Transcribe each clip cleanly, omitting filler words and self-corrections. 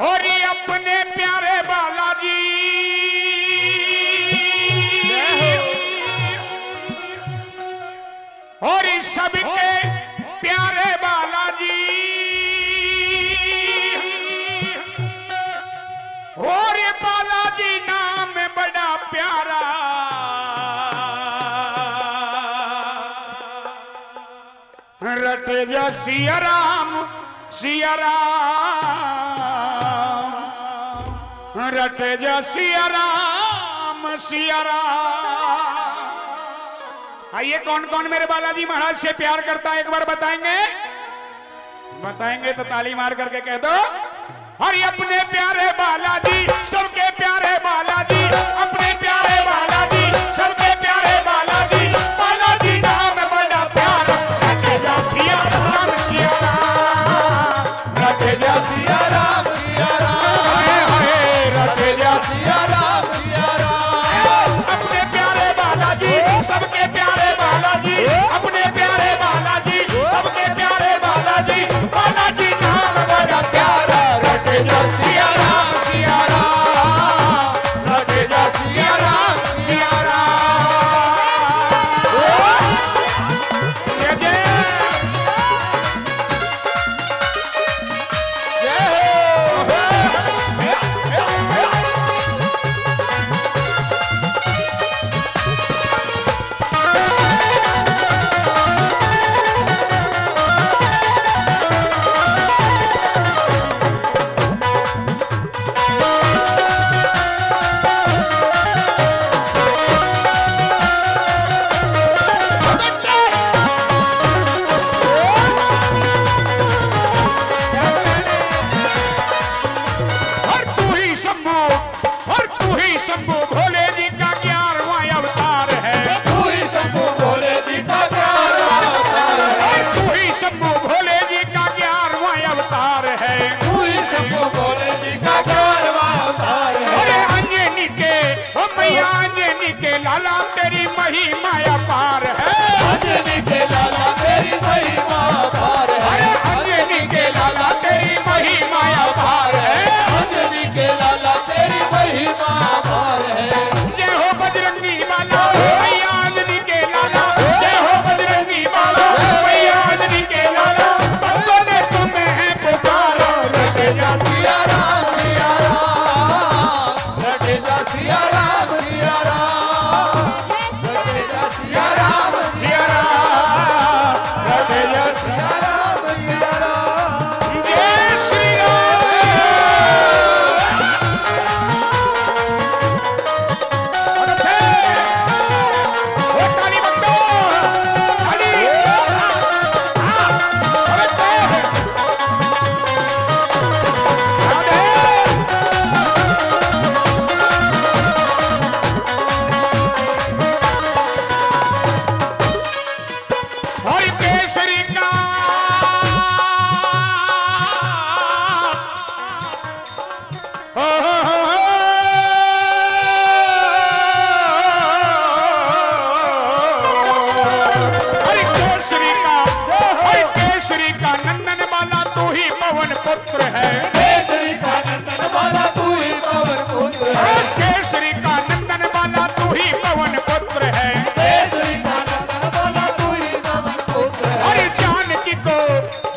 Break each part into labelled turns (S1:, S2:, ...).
S1: और ये अपने प्यारे बालाजी और इस सबके प्यारे बालाजी और ये बालाजी नाम बड़ा प्यारा रट जा सिया राम रट जा सिया राम। आइए कौन कौन मेरे बालाजी महाराज से प्यार करता है एक बार बताएंगे? बताएंगे तो ताली मार करके कह दो। और अपने प्यारे बालाजी सबके प्यारे बालाजी अपने प्यारे बालाजी सबके प्यारे बालाजी बालाजी नाम बड़ा प्यारा रट जा सिया राम रट जा सिया राम हाय हाय रट जा सिया राम अपने प्यारे बालाजी सबके प्यारे बालाजी अपने प्यारे बालाजी सबके प्यारे बालाजी बालाजी नाम बड़ा प्यारा रट जा सिया राम रट जा सिया राम जय जय शंभू भोले जी का 11वां अवतार है। तू ही शंभू भोले जी का 11वां अवतार है। तू ही शंभू भोले जी का 11वां अवतार है। तू ही शंभू भोले जी का 11वां अवतार है। अरे अंजनी के ओ मैया अंजनी के लाला तेरी महिमा अपार है। अंजनी के लाला तेरी महिमा अपार है। अरे अंजनी के लाला तेरी महिमा अपार है। अंजनी के लाला तेरी महिमा जय हो बजरंगी बाला मैया अंजनी के लाला जय हो बजरंगी बाला मैया अंजनी के लाला भक्तों ने तुम्हें है पुकारा रट जा सिया राम रट जा सिया राम रट जा सिया राम रट जा सिया राम जय श्री पुत्र है। केसरी का नंदन वाला तू ही पवन पुत्र है। केसरी का नंदन वाला तू ही पवन पुत्र है। केसरी का नंदन वाला तू ही पवन पुत्र है।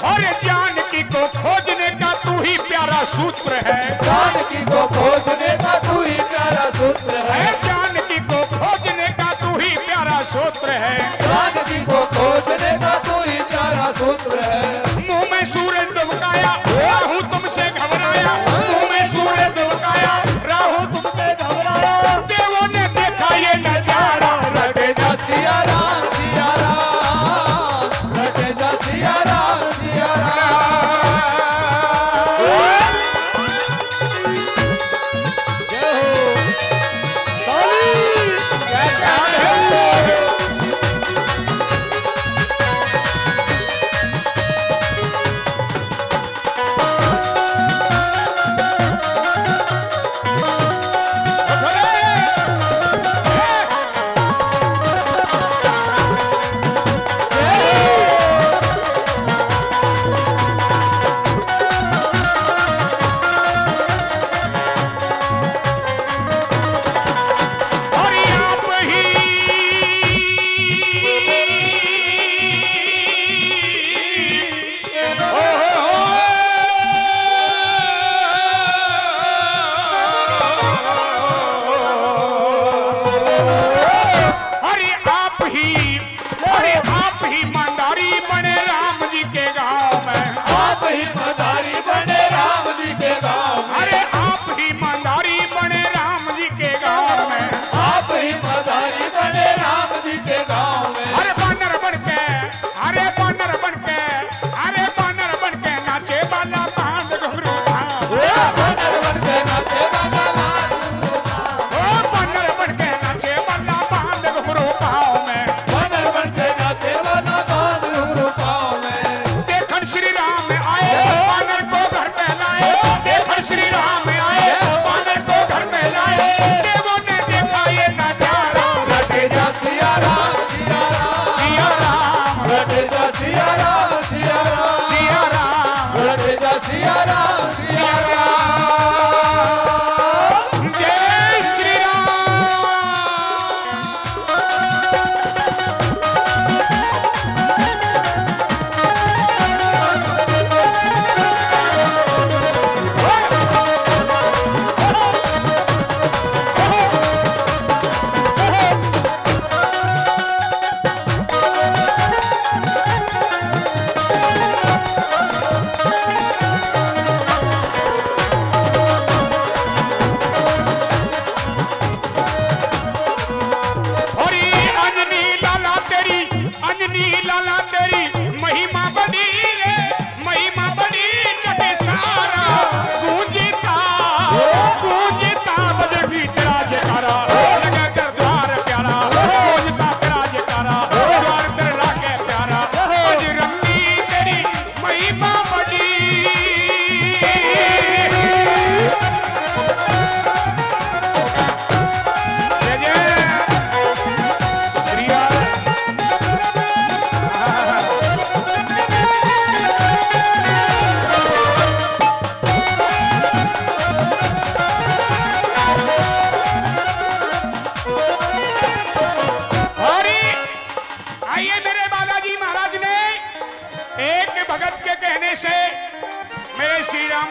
S1: और जानकी को खोजने का तू ही प्यारा सूत्र है। जानकी को खोजने का तू ही प्यारा सूत्र है। जानकी को खोजने का तू ही प्यारा सूत्र है। जानकी को खोजने का तू ही प्यारा सूत्र है। मुंह में सूरज दबकाया राहु तुमसे घबराया। मुंह में सूरज दबकाया राहु तुमसे घबराया। देवों ने देखा ये नजारा रट जा सिया राम रट जा सिया राम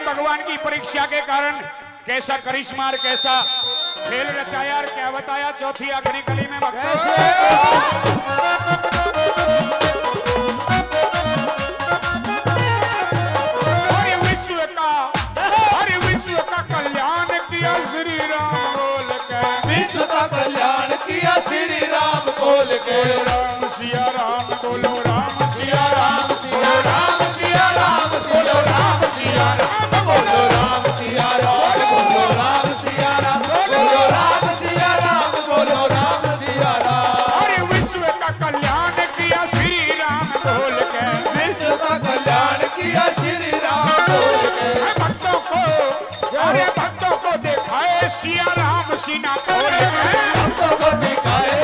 S1: भगवान की परीक्षा के कारण कैसा करिश्मा और कैसा खेल रचाया और क्या बताया चौथी आखिरी कली में हर विश्व का कल्याण किया श्री राम बोल के,
S2: विश्व का कल्याण किया श्री राम बोल के।
S1: राम सिया राम बोलो राम सिया राम
S2: सिया राम सिया राम बोलो राम सिया राम बोलो राम सिया राम बोलो राम सिया राम बोलो राम सिया राम बोलो राम सिया राम।
S1: हर विश्व का कल्याण किया श्री राम बोल के,
S2: विश्व का कल्याण किया श्री राम बोल के।
S1: भक्तों को दिखाए सिया राम सीना खोल के,
S2: भक्तों को दिखाए